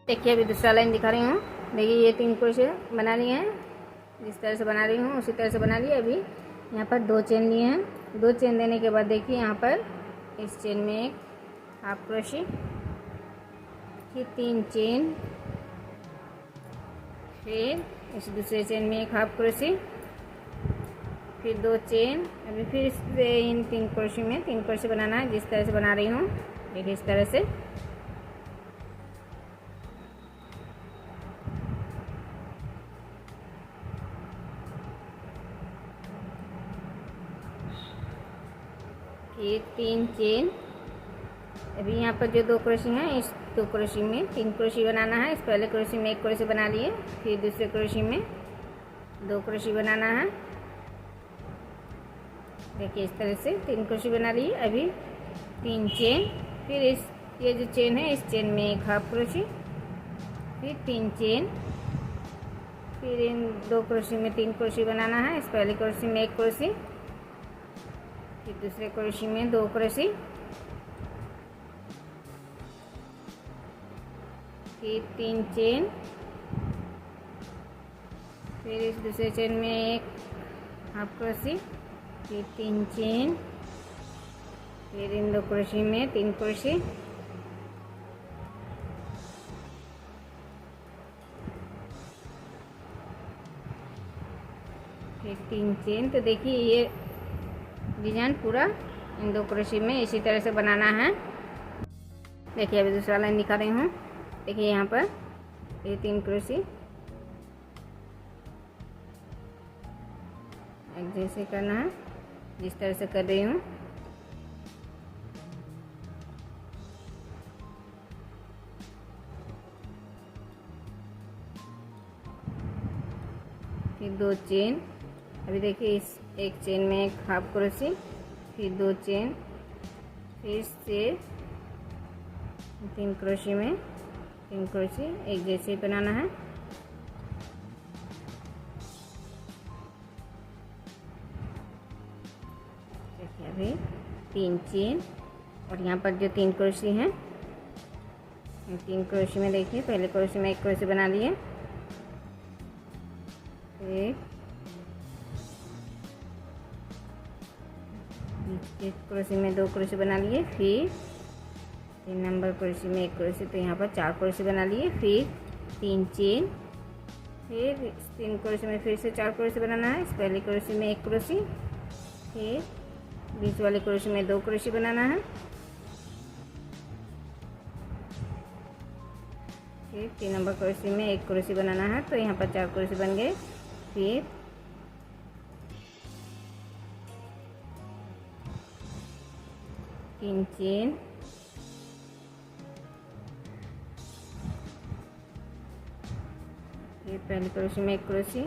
देखिए अभी दूसरा लाइन दिखा रही हूँ। देखिए ये 3 क्रोशे बना लिए हैं, जिस तरह से बना रही हूँ उसी तरह से बना लिए। अभी यहाँ पर 2 चेन लिए हैं। 2 चेन देने के बाद देखिए यहाँ पर इस चेन में एक हाफ क्रोशे, फिर 3 चेन, फिर इस दूसरे चेन में एक हाफ क्रोशे, फिर 2 चेन। अभी फिर से इन 3 क्रोशे में 3 क्रोशे बनाना है, जिस तरह से बना रही हूँ। देखिए इस तरह से फिर 3 चेन। अभी यहाँ पर जो 2 क्रोशे हैं, इस 2 क्रोशे में 3 क्रोशे बनाना है। इस पहले क्रोशे में 1 क्रोशे बना लिए, फिर दूसरे क्रोशे में 2 क्रोशे बनाना है। देखिए इस तरह से 3 क्रोशे बना लिए। अभी 3 चेन, फिर ये जो चेन है इस चेन में एक हाफ क्रोशे, फिर 3 चेन, फिर इन 2 क्रोशे में 3 क्रोशे बनाना है। इस पहले क्रोशे में 1 क्रोशे, फिर दूसरे क्रोशे में 2 क्रोशे, फिर 3 चेन, फिर इस दूसरे चेन में एक हाफ क्रोशे, फिर 3 चेन, फिर इन 2 क्रोशे में 3 क्रोशे, फिर 3 चेन। तो देखिए ये डिजाइन पूरा इन 2 क्रोशे में इसी तरह से बनाना है। देखिए अभी दूसरा लाइन दिखा रही हूँ। देखिए यहाँ पर ये 3 क्रोशे एक जैसे करना है, जिस तरह से कर रही हूँ। फिर 2 चेन। अभी देखिए इस एक चेन में एक हाफ क्रोशे, फिर 2 चेन, फिर से 3 क्रोशे में 3 क्रोशे एक जैसे बनाना है। देखिए अभी 3 चेन, और यहाँ पर जो 3 क्रोशे हैं, 3 क्रोशे में देखिए पहले क्रोशे में 1 क्रोशे बना लिए, एक क्रोशे में 2 क्रोशे बना लिए, फिर 3 नंबर क्रोशे में 1 क्रोशे, तो यहाँ पर 4 क्रोशे बना लिए। फिर 3 चेन, फिर 3 क्रोशे में फिर से 4 क्रोशे बनाना है। इस पहले क्रोशे में 1 क्रोशे, फिर बीच वाले क्रोशे में 2 क्रोशे बनाना है, फिर 3 नंबर क्रोशे में 1 क्रोशे बनाना है। तो यहाँ पर 4 क्रोशे बन गए। फिर 3 चेन, फिर पहले क्रोशे में 1 क्रोशे,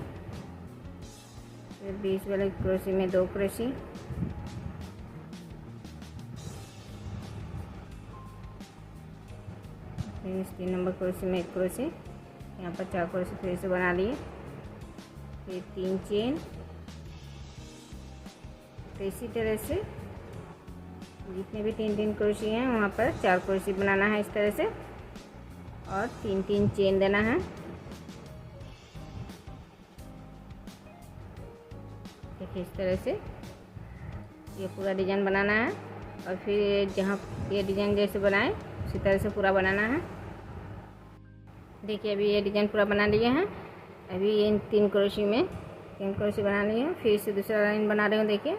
फिर बीच वाले क्रोशे में 2 क्रोशे, फिर इस 3 नंबर क्रोशे में 1 क्रोशे, यहाँ पर 4 क्रोशे फिर से बना लिए, फिर 3 चेन। तो इसी तरह से जितने भी 3 क्रोशे हैं वहाँ पर 4 क्रोशे बनाना है इस तरह से, और 3 चेन देना है। देखिए इस तरह से ये पूरा डिज़ाइन बनाना है, और फिर जहाँ ये डिज़ाइन जैसे बनाए उसी तरह से पूरा बनाना है। देखिए अभी ये डिज़ाइन पूरा बना लिए हैं। अभी इन 3 क्रोशे में 3 क्रोशे बना लिए हैं। फिर से दूसरा लाइन बना रही हूँ। देखिए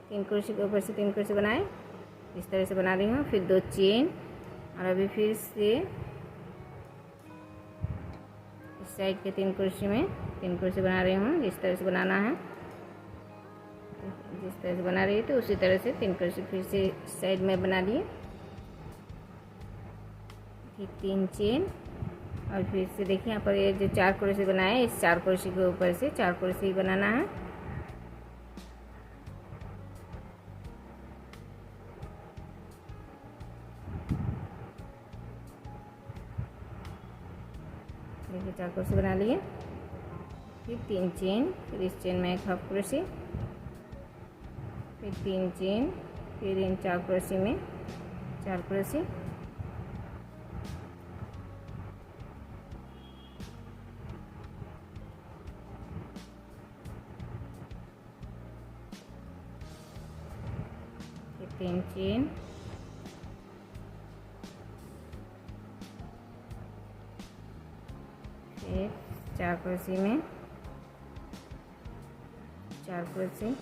3 क्रोशे के ऊपर से 3 क्रोशे बनाए, इस तरह से बना रही हूँ। फिर 2 चेन, और अभी फिर से इस साइड के 3 क्रोशे में 3 क्रोशे बना रही हूँ, जिस तरह से बनाना है। जिस तरह से बना रही है तो उसी तरह से 3 क्रोशे फिर से साइड में बना लिए, फिर 3 चेन, और फिर से देखिए यहाँ पर ये जो 4 क्रोशे बनाए, इस 4 क्रोशे के ऊपर से 4 क्रोशे ही बनाना है। देखिए 4 क्रोशे बना लिए, फिर 3 चेन, फिर इस चेन में एक हाफ क्रोशे, फिर 3 चेन, फिर इन 4 क्रोशे में 4 क्रोशे, 3 चेन, फिर 4 क्रोशे में 4 क्रोशे,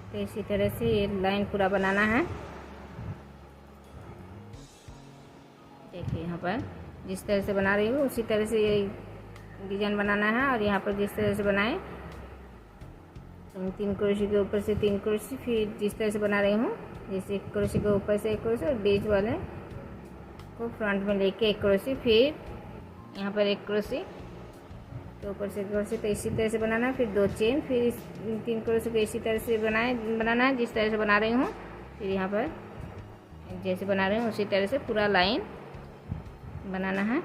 तो इसी तरह से ये लाइन पूरा बनाना है। देखिए यहाँ पर जिस तरह से बना रही हूँ उसी तरह से ये डिजाइन बनाना है। और यहाँ पर जिस तरह से बनाए 3 क्रोशे के ऊपर से 3 क्रोशे, फिर जिस तरह से बना रही हूँ जैसे 1 क्रोशे के ऊपर से 1 क्रोशे और बीच वाले को फ्रंट में लेके 1 क्रोशे, फिर यहाँ पर 1 क्रोशे तो ऊपर से 1 क्रोशे, तो इसी तरह से बनाना है। फिर 2 चेन, फिर इस 3 क्रोशे को इसी तरह से बनाना है जिस तरह से बना रही हूँ। फिर यहाँ पर जैसे बना रही हूँ उसी तरह से पूरा लाइन बनाना है।